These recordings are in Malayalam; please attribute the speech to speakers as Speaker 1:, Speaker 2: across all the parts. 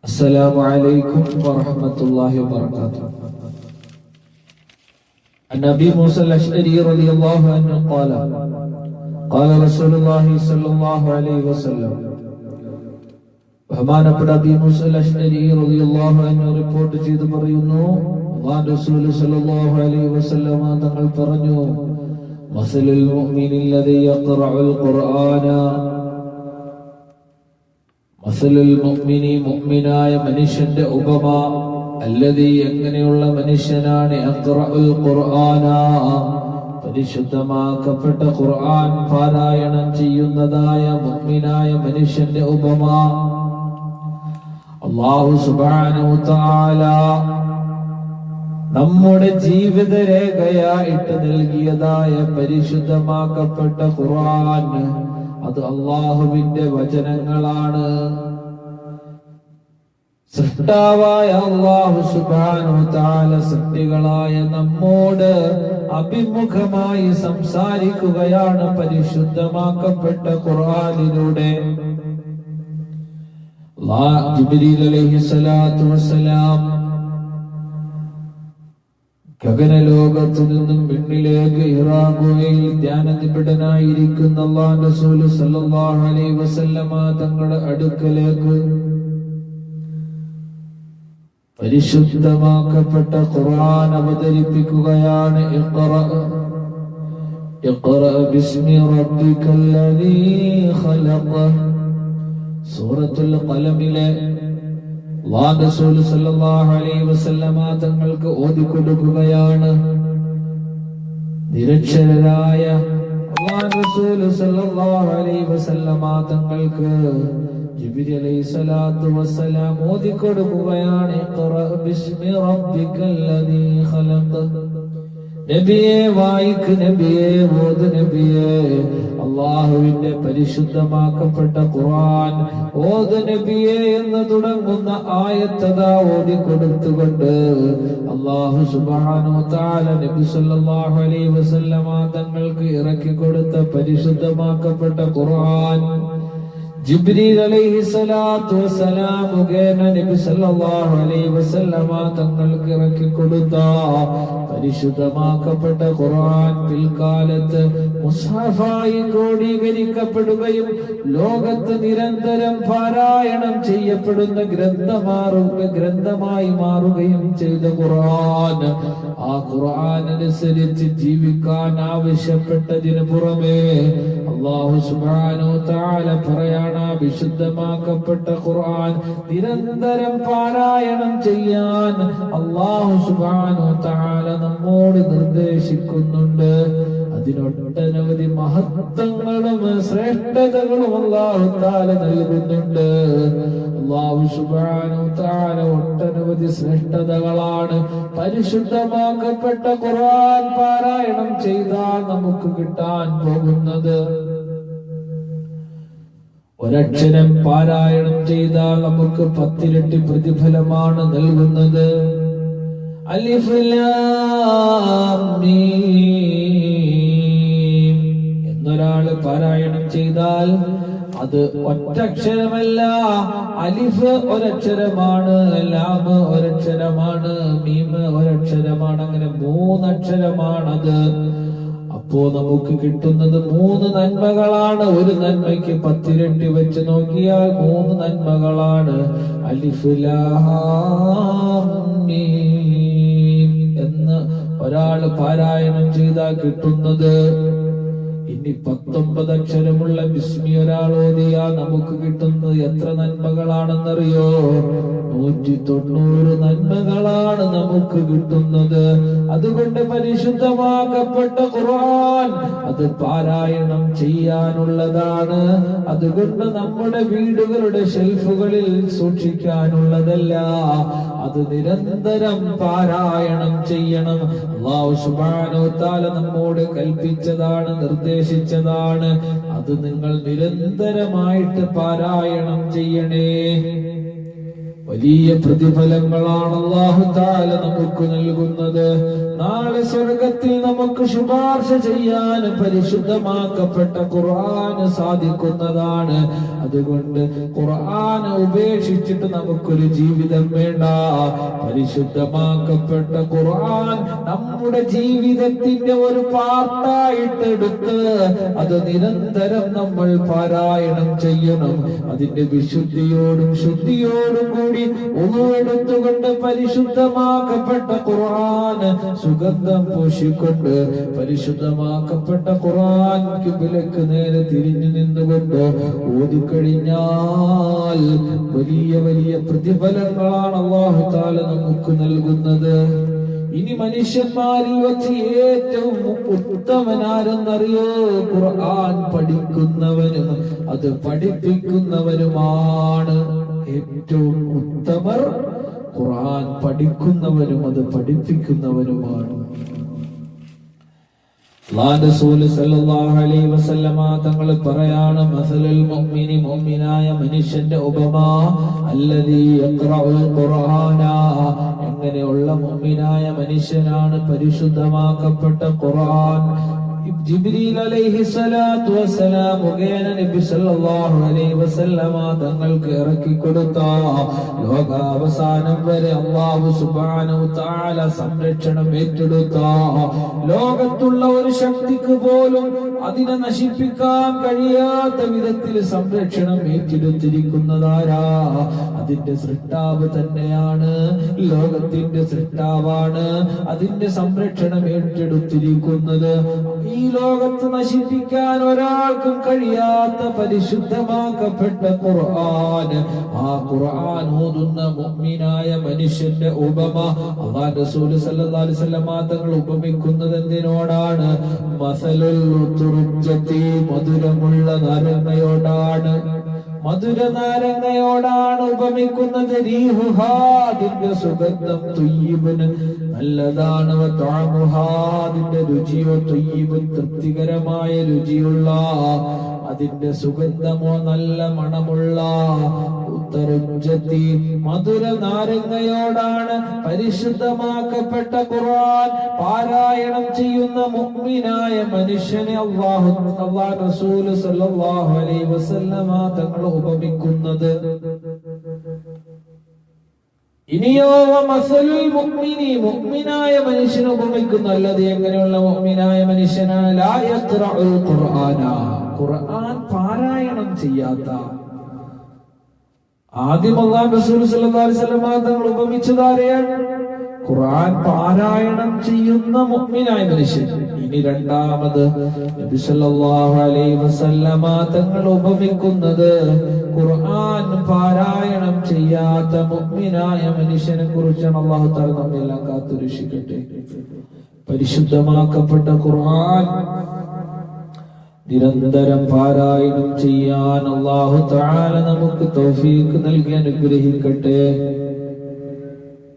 Speaker 1: السلام عليكم ورحمة الله وبركاته. عن أبي موسى الأشعري رضي الله عنه قال قال رسول الله صلى الله عليه وسلم. ബഹുമാനപ്പെട്ട അബീ മൂസ അൽ-അശ്അരി റളിയല്ലാഹു അൻഹു റിപ്പോർട്ട് ചെയ്തു പറയുന്നു, അല്ലാഹുവിന്റെ റസൂൽ സ്വല്ലല്ലാഹു അലൈഹി വസല്ലം തങ്ങൾ പറഞ്ഞു, മസലുൽ മുഅ്മിനില്ലദീ യഖറഉൽ ഖുർആന, മസലുൽ മുഅ്മിനി മുഅ്മിനായ മനുഷ്യന്റെ ഉപമ, അല്ലദീ എങ്ങനെയുള്ള മനുഷ്യനാണ് യഖറഉൽ ഖുർആന പരിശുദ്ധമാക്കപ്പെട്ട ഖുർആൻ പാരായണം ചെയ്യുന്നതായ മുഅ്മിനായ മനുഷ്യന്റെ ഉപമ. അല്ലാഹു സുബ്ഹാനഹു തആല നമ്മുടെ ജീവിത രേഖയായിട്ട് നൽകിയതായ പരിശുദ്ധമാക്കപ്പെട്ട ഖുർആൻ, അത് അല്ലാഹുവിന്റെ വചനങ്ങളാണ്. സൃഷ്ടാവായ അല്ലാഹു സുബ്ഹാനഹു തആല സൃഷ്ടികളായ നമ്മോട് അഭിമുഖമായി സംസാരിക്കുകയാണ് പരിശുദ്ധമാക്കപ്പെട്ട ഖുർആനിലൂടെ. ജിബ്രീൽ അലൈഹിസ്സലാത്തു വസ്സലാം ഗഗനലോകത്തു നിന്നും വിണ്ണിലേക്ക് ഹിറാ ഗുഹയിൽ ധ്യാനനിബിഡനായിരിക്കുന്ന അല്ലാഹുവിന്റെ റസൂൽ സല്ലല്ലാഹു അലൈഹി വസല്ലമ തങ്ങളുടെ അടുക്കലേക്ക് പരിശുദ്ധമാക്കപ്പെട്ട ഖുർആൻ അവതരിപ്പിക്കുകയാണ്. ഇഖ്റ ബിസ്മി റബ്ബിക്കല്ലദീ ഖലഖ. സൂറത്തുൽ ഖലമിലെ അല്ലാഹുവിന്റെ റസൂൽ സല്ലല്ലാഹു അലൈഹി വസല്ലമ തങ്ങൾക്ക് ഓതിക്കൊടുക്കുകയാണ്. നിരക്ഷരരായ അല്ലാഹുവിന്റെ റസൂൽ സല്ലല്ലാഹു അലൈഹി വസല്ലമ തങ്ങൾക്ക് ജിബ്രീൽ അലൈഹിസ്സലാത്തു വസ്സലാം ഓതിക്കൊടുക്കുകയാണ്. ഇഖ്റ ബിസ്മി റബ്ബിക്കല്ലദീ ഖലഖ. നബിയെ വായിക്ക്, നബിയെ ഓത്, നബിയെ അല്ലാഹുവിന്റെ പരിശുദ്ധമാക്കപ്പെട്ട ഖുർആൻ ഓത് നബിയെ എന്ന് തുടങ്ങുന്ന ആയത്തതാ ഓതിക്കൊടുത്തുകൊണ്ട് അല്ലാഹു സുബ്ഹാനഹു തആല നബി സല്ലല്ലാഹു അലൈഹി വസല്ലമ തങ്ങൾക്ക് ഇറക്കി കൊടുത്ത പരിശുദ്ധമാക്കപ്പെട്ട ഖുർആൻ ജിബ്രീൽ അലൈഹിസ്സലാത്തു വസ്സലാം മുഖേന നബി സല്ലല്ലാഹു അലൈഹി വസല്ലമ തങ്ങൾക്ക് ഇറക്കി കൊടുത്ത പരിശുദ്ധമാക്കപ്പെട്ട ഖുർആൻ പിൽക്കാലത്ത് മുസ്ഹഫായി ക്രോഡീകരിക്കപ്പെടുകയും ലോകത്ത് നിരന്തരം പാരായണം ചെയ്യപ്പെടുന്ന ഗ്രന്ഥമായി മാറുകയും ചെയ്ത ഖുർആൻ, ആ ഖുർആൻ അനുസരിച്ച് ജീവിക്കാൻ ആവശ്യപ്പെട്ടതിന് പുറമെ അല്ലാഹു സുബ്ഹാനഹു തആല പറയാണ്, വിശുദ്ധമാക്കപ്പെട്ട ഖുർആൻ നിരന്തരം പാരായണം ചെയ്യാൻ അല്ലാഹു സുബ്ഹാനഹു തആല നമ്മോട് നിർദ്ദേശിക്കുന്നുണ്ട്. അതിനൊട്ടനവധി മഹത്വങ്ങളും ശ്രേഷ്ഠതകളും അല്ലാഹു തആല നൽകുന്നുണ്ട്. അല്ലാഹു സുബ്ഹാനഹു തആല ഒട്ടനവധി ശ്രേഷ്ഠതകളാണ് പരിശുദ്ധമാക്കപ്പെട്ട ഖുർആൻ പാരായണം ചെയ്താൽ നമുക്ക് കിട്ടാൻ പോകുന്നത്. ഒരക്ഷരം പാരായണം ചെയ്താൽ നമുക്ക് 10 ഇരട്ടി പ്രതിഫലമാണ് നൽകുന്നത്. അലിഫ് ലാം മീം എന്നൊരാള് പാരായണം ചെയ്താൽ അത് ഒറ്റക്ഷരമല്ല, അലിഫ് ഒരക്ഷരമാണ്, ലാം ഒരക്ഷരമാണ്, മീം ഒരക്ഷരമാണ്, അങ്ങനെ 3 അക്ഷരമാണത്. അപ്പോ നമുക്ക് കിട്ടുന്നത് 3 നന്മകളാണ്. ഒരു നന്മയ്ക്ക് 10 ഇരട്ടി വെച്ച് നോക്കിയാൽ 3 നന്മകളാണ്. അലിഫ് ലാം മീം എന്ന് ഒരാള് പാരായണം ചെയ്താൽ കിട്ടുന്നത്. ഇനി 19 അക്ഷരമുള്ള ബിസ്മി ഒരാൾ ഓതിയാൽ നമുക്ക് കിട്ടുന്നത് എത്ര നന്മകളാണെന്നറിയോ? 190 നന്മകളാണ് നമുക്ക് കിട്ടുന്നത്. അതുകൊണ്ട് പരിശുദ്ധമാക്കപ്പെട്ട ഖുർആൻ അത് പാരായണം ചെയ്യാനുള്ളതാണ്. അതുകൊണ്ട് നമ്മുടെ വീടുകളുടെ ഷെൽഫുകളിൽ സൂക്ഷിക്കാനുള്ളതല്ല, അത് നിരന്തരം പാരായണം ചെയ്യണം. അല്ലാഹു സുബ്ഹാനഹു തആല നമ്മോട് കൽപ്പിച്ചതാണ്, നിർദ്ദേശിച്ചതാണ്. അത് നിങ്ങൾ നിരന്തരമായിട്ട് പാരായണം ചെയ്യണേ. വലിയ പ്രതിഫലങ്ങളാണ് അല്ലാഹു തആല നമുക്ക് നൽകുന്നത്. നാളെ സ്വർഗത്തിൽ നമുക്ക് ശുപാർശ ചെയ്യാൻ പരിശുദ്ധമാക്കപ്പെട്ട ഖുർആൻ സാധിക്കുന്നതാണ്. അതുകൊണ്ട് ഖുർആൻ ഉപേക്ഷിച്ചിട്ട് നമുക്കൊരു ജീവിതം വേണ്ട. പരിശുദ്ധമാക്കപ്പെട്ട ഖുർആൻ നമ്മുടെ ജീവിതത്തിന്റെ ഒരു പാർട്ടായിട്ട് എടുത്ത് അത് നിരന്തരം നമ്മൾ പാരായണം ചെയ്യണം. അതിന്റെ വിശുദ്ധിയോടും ശുദ്ധിയോടും കൂടി എടുത്തുകൊണ്ട് പരിശുദ്ധമാക്കപ്പെട്ട ഖുർആൻ സുഗന്ധം പൂശിക്കൊണ്ട് പരിശുദ്ധമാക്കപ്പെട്ട ഖുർആൻ കിബിലക്ക് നേരെ തിരിഞ്ഞു നിന്നുകൊണ്ട് ഓതിക്കഴിഞ്ഞാൽ വലിയ വലിയ പ്രതിഫലങ്ങളാണ് അല്ലാഹു തആല നമുക്ക് നൽകുന്നത്. ഇനി മനുഷ്യന്മാരിൽ വെച്ച് ഏറ്റവും ഉത്തമനാരെന്നറിയോ? ഖുർആൻ പഠിക്കുന്നവനും അത് പഠിപ്പിക്കുന്നവനുമാണ്. ഏറ്റവും ഉത്തമർ ഖുർആൻ പഠിക്കുന്നവനും അത് പഠിപ്പിക്കുന്നവനുമാണ്. അല്ലാഹുവിന്റെ റസൂൽ സല്ലല്ലാഹു അലൈഹി വസല്ലമ തങ്ങൾ പറയാണ്, മസലുൽ മുഅ്മിനി, മുഅ്മിനായ മനുഷ്യന്റെ ഉപമ, അല്ലദീ യഖറഉൽ ഖുർആന, എങ്ങനെയുള്ള മുഅ്മിനായ മനുഷ്യനാണ് പരിശുദ്ധമാക്കപ്പെട്ട ഖുർആൻ. ജിബ്രീൽ അലൈഹിസ്സലാത്തു വസ്സലാം മുഖേന നബി സല്ലല്ലാഹു അലൈഹി വസല്ലമ തങ്ങൾക്ക് ഇറക്കി കൊടുത്ത ലോകാവസാനം വരെ അല്ലാഹു സുബ്ഹാനഹു തആല സംരക്ഷണം ഏറ്റെടുത്ത ലോകത്തുള്ള ഒരു ശക്തിക്ക് പോലും അതിനെ നശിപ്പിക്കാൻ കഴിയാത്ത വിധത്തിൽ സംരക്ഷണം ഏറ്റെടുത്തിരിക്കുന്നതാരാ? അതിന്റെ സൃഷ്ടാവ് തന്നെയാണ്, ലോകത്തിന്റെ സൃഷ്ടാവാണ്. അതിന്റെ സംരക്ഷണം ഏറ്റെടുത്തിരിക്കുന്നത് ഈ ലോകത്ത് നശിപ്പിക്കാൻ ഒരാൾക്കും കഴിയാത്ത പരിശുദ്ധമാക്കപ്പെട്ട ഖുർആൻ. ആ ഖുർആൻ ഓതുന്ന മുഅ്മിനായ മനുഷ്യന്റെ ഉപമ അല്ലാഹുവിന്റെ റസൂൽ സല്ലല്ലാഹു അലൈഹി വസല്ലം തങ്ങൾ ഉപമിക്കുന്നത് എന്തിനോടാണ്? മസലുൽ തുർജത്തി, മധുരമുള്ള നാരങ്ങയോടാണ്. മധുര നാരങ്ങയോടാണ് ഉപമിക്കുന്നത്. റീഹുഹാ, അതിന്റെ സുഗന്ധം, തുയ്യിബുൻ, നല്ലതാണ്. വതഅമുഹാ, അതിന്റെ രുചിയോ, തുയ്യിബുൻ, തൃപ്തികരമായ രുചിയുള്ള, അതിന്റെ സുഗന്ധമോ നല്ല മണമുള്ള. ഉത്തറുജ്ജത്തി, മധുര നാരങ്ങയോടാണ് പരിശുദ്ധമാക്കപ്പെട്ട ഖുർആൻ പാരായണം ചെയ്യുന്ന മുഅ്മിനായ മനുഷ്യനെ അല്ലാഹുവിന്റെ റസൂൽ സല്ലല്ലാഹു അലൈഹി വസല്ലമ തങ്ങൾ ഉപമിക്കുന്നത്. ഇനിയോ മസലുൽ മുഅ്മിനി, മുഅ്മിനായ മനുഷ്യനെ ഉപമിക്കുന്നു. അല്ലാതെ എങ്ങനെയുള്ള മുഅ്മിനായ മനുഷ്യനാണ്? ലാ യഖറഉൽ ഖുർആന, ഖുർആൻ പാരായണം ചെയ്യാത്ത. ആദ്യം അല്ലാഹുവിന്റെ റസൂൽ സല്ലല്ലാഹു അലൈഹി വസല്ലം തങ്ങൾ ഉപമിച്ചത് ആരെയാണ്? ഖുർആൻ പാരായണം ചെയ്യുന്ന മുഅ്മിനായ മനുഷ്യൻ. ഇനി രണ്ടാമത് നബി സല്ലല്ലാഹു അലൈഹി വസല്ലം തങ്ങൾ ഉപമിക്കുന്നത് ഖുർആൻ പാരായണം ചെയ്യാത്ത മുഅ്മിനായ മനുഷ്യനെ കുറിച്ചാണ്. അല്ലാഹു തആല നമ്മെല്ലാം കാത്തുരക്ഷിക്കട്ടെ. പരിശുദ്ധമാക്കപ്പെട്ട ഖുർആൻ നിരന്തരം പാരായണം ചെയ്യാൻ അല്ലാഹു തആല നമുക്ക് തൗഫീഖ് നൽകി അനുഗ്രഹിക്കട്ടെ.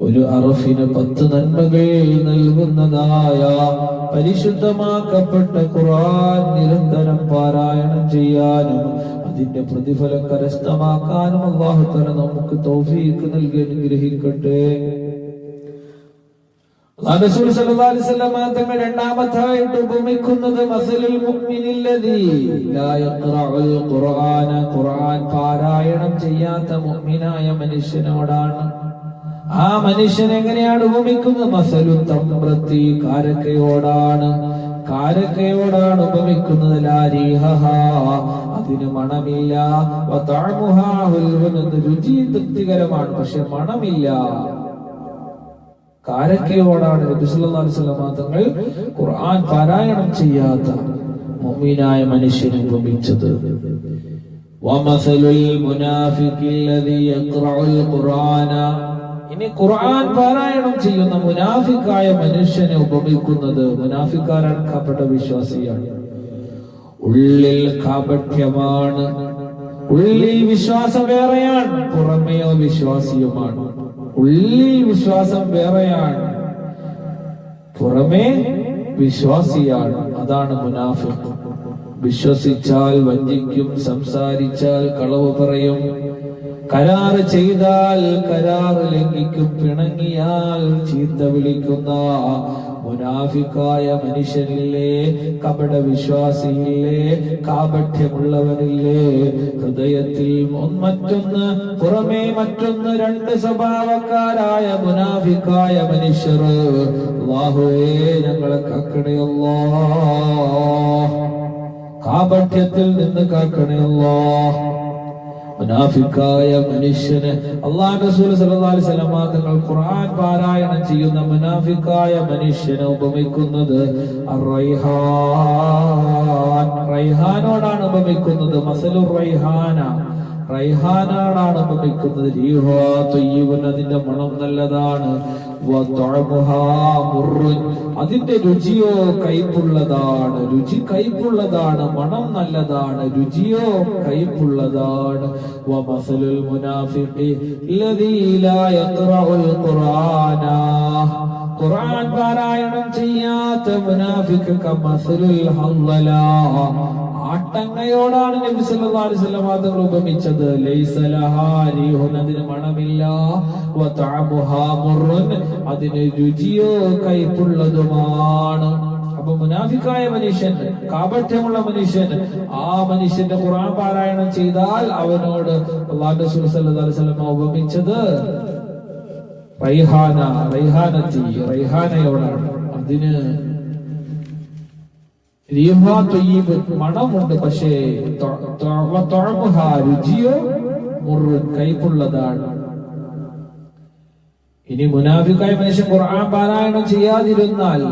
Speaker 1: ഒരു അറഫിന് 10 നന്മകൾ നൽകുന്നതായ പരിശുദ്ധമാക്കപ്പെട്ട ഖുർആൻ നിരന്തരം പാരായണം ചെയ്യാനും അതിന്റെ പ്രതിഫലം കരസ്ഥമാക്കാനും അല്ലാഹു തആല നമുക്ക് തൗഫീഖ് നൽകി അനുഗ്രഹിക്കട്ടെ. റസൂൽ സല്ലല്ലാഹു അലൈഹി വസല്ലം തങ്ങൾ രണ്ടാമതായിട്ട് ഉപമിക്കുന്നത് മസലുൽ മുഅ്മിനില്ലദീ ലാ യഖറഉൽ ഖുർആന, ഖുർആൻ പാരായണം ചെയ്യാത്ത മുഅ്മിനായ മനുഷ്യനോടാണ്. ആ മനുഷ്യൻ എങ്ങനെയാണ് ഉപമിക്കുന്നത്? മസലു തംറത്തി, കാരക്കയോടാണ്. കാരക്കയോടാണ് ഉപമിക്കുന്നത്. ലാ റീഹഹാ, അതിന് മണമില്ല. വതഅമുഹാ ഹുൽവൻ, രുചി തൃപ്തികരമാണ്, പക്ഷെ മണമില്ല. കാരക്കയോടാണ് നബി സല്ലല്ലാഹു അലൈഹി വസല്ലം തങ്ങൾ ഖുർആൻ പാരായണം ചെയ്യാത്ത മുഅ്മിനായ മനുഷ്യനെ ഉപമിച്ചത്. വമസലുൽ മുനാഫിഖില്ലദീ യഖറഉൽ ഖുർആന, ഇനി ഖുർആൻ പാരായണം ചെയ്യുന്ന മുനാഫിക്കായ മനുഷ്യനെ ഉപമിക്കുന്നത്. മുനാഫിക്കാരൻക്കപ്പെട്ട വിശ്വാസിയാണ്. ഉള്ളിൽ കാപട്യമാണ്, ഉള്ളിൽ വിശ്വാസം വേറെയാണ്, പുറമെയോ വിശ്വാസിയുമാണ്. ഉള്ളിൽ വിശ്വാസം വേറെയാണ്, പുറമേ വിശ്വാസിയാണ്. അതാണ് മുനാഫിഖ്. വിശ്വസിച്ചാൽ വഞ്ചിക്കും, സംസാരിച്ചാൽ കളവ് പറയും, കരാറ് ചെയ്താൽ കരാറ് ലംഘിക്കും, പിണങ്ങിയാൽ ചീത്ത വിളിക്കുന്ന മുനാഫിക്കായ മനുഷ്യനില്ലേ, കപട വിശ്വാസിയില്ലേ, കാപഠ്യമുള്ളവനില്ലേ, ഹൃദയത്തിൽ മറ്റൊന്ന് പുറമേ മറ്റൊന്ന്, രണ്ട് സ്വഭാവക്കാരായ മുനാഫിക്കായ മനുഷ്യർ. അല്ലാഹുവേ ഞങ്ങളെ കാക്കണേ അല്ലാഹ്, കാപഠ്യത്തിൽ നിന്ന് കാക്കണേ അല്ലാഹ്. മുനാഫിക്കായ മനുഷ്യന് അല്ലാഹുവിന്റെ റസൂൽ സല്ലല്ലാഹു അലൈഹി വസല്ലം തങ്ങൾ ഖുർആൻ പാരായണം ചെയ്യുന്ന മുനാഫിക്കായ മനുഷ്യനെ ഉപമിക്കുന്നത് റൈഹാനോടാണ് ഉപമിക്കുന്നത്. മസലുർ റൈഹാന, റൈഹാനാണ് ഉപമിക്കുന്നത്. റീഹുഹാ തയ്യിബുൻ, അതിന്റെ മണം നല്ലതാണ്. വതഅമുഹാ മുർറുൻ, അതിന്റെ രുചിയോ കയ്പുള്ളതാണ്. രുചി കയ്പുള്ളതാണ്, മണം നല്ലതാണ്, രുചിയോ കയ്പുള്ളതാണ്. വമസലുൽ മുനാഫിഖി അല്ലദീ ലാ യഖറഉൽ ഖുർആന, ഖുർആൻ പാരായണം ചെയ്യാത്ത മുനാഫിഖ് കമസലുൽ ഹല്ലല, ആട്ടങ്ങയോടാണ് നബി സല്ലല്ലാഹു അലൈഹി വസല്ലം തങ്ങൾ ഉപമിച്ചത്. ലൈസ ലഹാ റീഹുൻ, അതിന് മണമില്ല. വതഅമുഹാ മുർറുൻ, അതിന് രുചിയോ കയ്പുള്ളതുമാണ്. അപ്പൊ മുനാഫിക്കായ മനുഷ്യൻ, കാപഠ്യമുള്ള മനുഷ്യൻ, ആ മനുഷ്യന്റെ ഖുർആൻ പാരായണം ചെയ്താൽ അവനോട് അല്ലാഹുവിന്റെ റസൂൽ സല്ലല്ലാഹു അലൈഹി വസല്ലം ഉപമിച്ചത് റൈഹാനയോടാണ്. അതിന് മണമുണ്ട്, പക്ഷേ രുചിയോ മുർറുൻ, കയ്പുള്ളതാണ്. ഇനി മുനാഫിക്കായ മനുഷ്യൻ ഖുർആൻ പാരായണം ചെയ്യാതിരുന്നാൽ,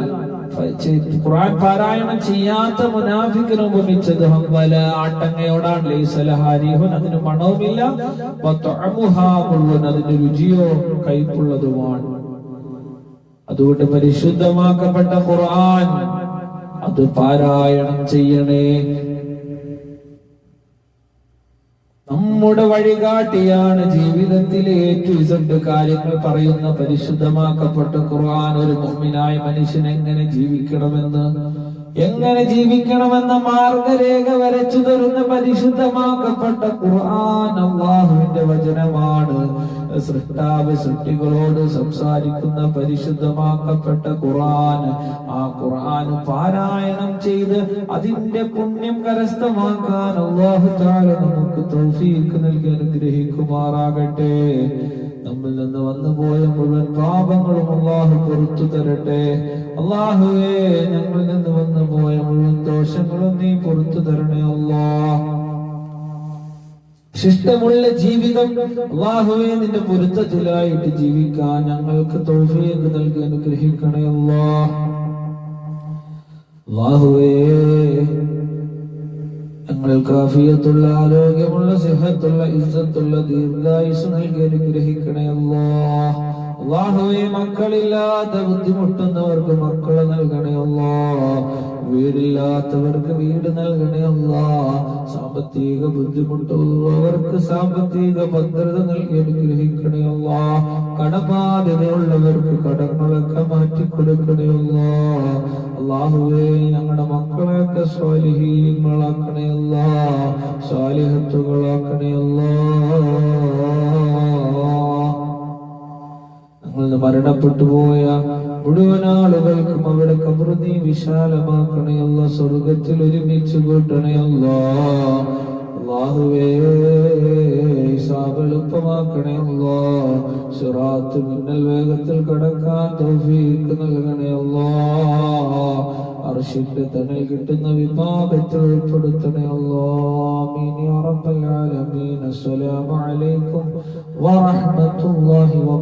Speaker 1: ഖുർആൻ പാരായണം ചെയ്യാത്ത മുനാഫിക്കിനെ ഉപമിച്ചത് ഹംവല, ആട്ടങ്ങയോടാണ്. ലൈസ ലഹാ റീഹുൻ, അതിന് മണവുമില്ല. വതഅമുഹാ മുർറുൻ, അതിന്റെ രുചിയോ കയ്പുള്ളതുമാണ്. അതുകൊണ്ട് പരിശുദ്ധമാക്കപ്പെട്ട ഖുർആൻ അത് പാരായണം ചെയ്യണേ. നമ്മുടെ വഴികാട്ടിയാണ്. ജീവിതത്തിലെ ഏറ്റവും കാര്യങ്ങൾ പറയുന്ന പരിശുദ്ധമാക്കപ്പെട്ട ഖുർആൻ ഒരു മുഅ്മിനായ മനുഷ്യൻ എങ്ങനെ ജീവിക്കണമെന്ന മാർഗരേഖ വരച്ചു തരുന്ന പരിശുദ്ധമാക്കപ്പെട്ട ഖുർആൻ അല്ലാഹുവിന്റെ വചനമാണ്. സൃഷ്ടാവ് സൃഷ്ടികളോട് സംസാരിക്കുന്ന പരിശുദ്ധമാക്കപ്പെട്ട ഖുർആൻ, ആ ഖുർആൻ പാരായണം ചെയ്ത് അതിന്റെ പുണ്യം കരസ്ഥമാക്കാൻ അല്ലാഹു തആല നമുക്ക് തൗഫീഖ് നൽകി അനുഗ്രഹിക്കുമാറാകട്ടെ. നമ്മിൽ നിന്ന് വന്നുപോയ മുഴുവൻ പാപങ്ങളും അല്ലാഹു പുറത്തു തരട്ടെ. അല്ലാഹുവേ, ഞങ്ങളിൽ നിന്ന് വന്നുപോയ മുഴുവൻ ദോഷങ്ങളും നീ പുറത്തു തരണേ അല്ലാഹ്. ശിഷ്ടമുള്ള ജീവിതം അല്ലാഹുവേ നിന്റെ പൊരുത്തത്തിലായിട്ട് ജീവിക്കാൻ ഞങ്ങൾക്ക് തൗഫീഖ് നൽകി അനുഗ്രഹിക്കണേ അല്ലാഹ്. അല്ലാഹുവേ, ഞങ്ങൾക്ക് ആഫിയത്തുള്ള, ആരോഗ്യമുള്ള, സിഹത്തുള്ള, ഇസ്സത്തുള്ള ദീർഘായുസ് നൽകി അനുഗ്രഹിക്കണേ അല്ലാഹ്. അല്ലാഹുവേ, മക്കളില്ലാതെ ബുദ്ധിമുട്ടുന്നവർക്ക് മക്കളെ നൽകണേ അല്ലാഹ്. വീടില്ലാത്തവർക്ക് വീട് നൽകണേ അല്ലാഹ്. സാമ്പത്തിക ബുദ്ധിമുട്ടുള്ളവർക്ക് സാമ്പത്തിക ഭദ്രത നൽകി അനുഗ്രഹിക്കണേ അല്ലാഹ്. കടബാധ്യതയുള്ളവർക്ക് കടങ്ങളൊക്കെ മാറ്റിക്കൊടുക്കണേ അല്ലാഹ്. അല്ലാഹുവേ, ഞങ്ങളുടെ മക്കളെയൊക്കെ സ്വാലിഹീങ്ങളാക്കണേ അല്ലാഹ്, സ്വാലിഹത്തുകളാക്കണേ അല്ലാഹ്. ഞങ്ങൾ മരണപ്പെട്ടു പോയ മുഴുവൻ ആളുകൾക്കും അവിടെ ഖബർ നീ വിശാലമാക്കണേ അല്ലാഹ്, സ്വർഗ്ഗത്തിൽ ഒരുമിച്ച് കൂട്ടണേ അല്ലാഹ്. അല്ലാഹുവേ, ഹിസാബ് എളുപ്പമാക്കണേ അല്ലാഹ്. സിറാത്ത് മിന്നൽ വേഗത്തിൽ കടക്കാൻ തൗഫീഖ് നൽകണേ അല്ലാഹ്. അർശിന്റെ തണൽ കിട്ടുന്ന വിഭാഗത്തിൽ ഉൾപ്പെടുത്തണേ അല്ലാഹ്. ആമീൻ യാ റബ്ബൽ ആലമീൻ. അസ്സലാമു അലൈക്കും വറഹ്മത്തുള്ളാഹി വബറകാതുഹു.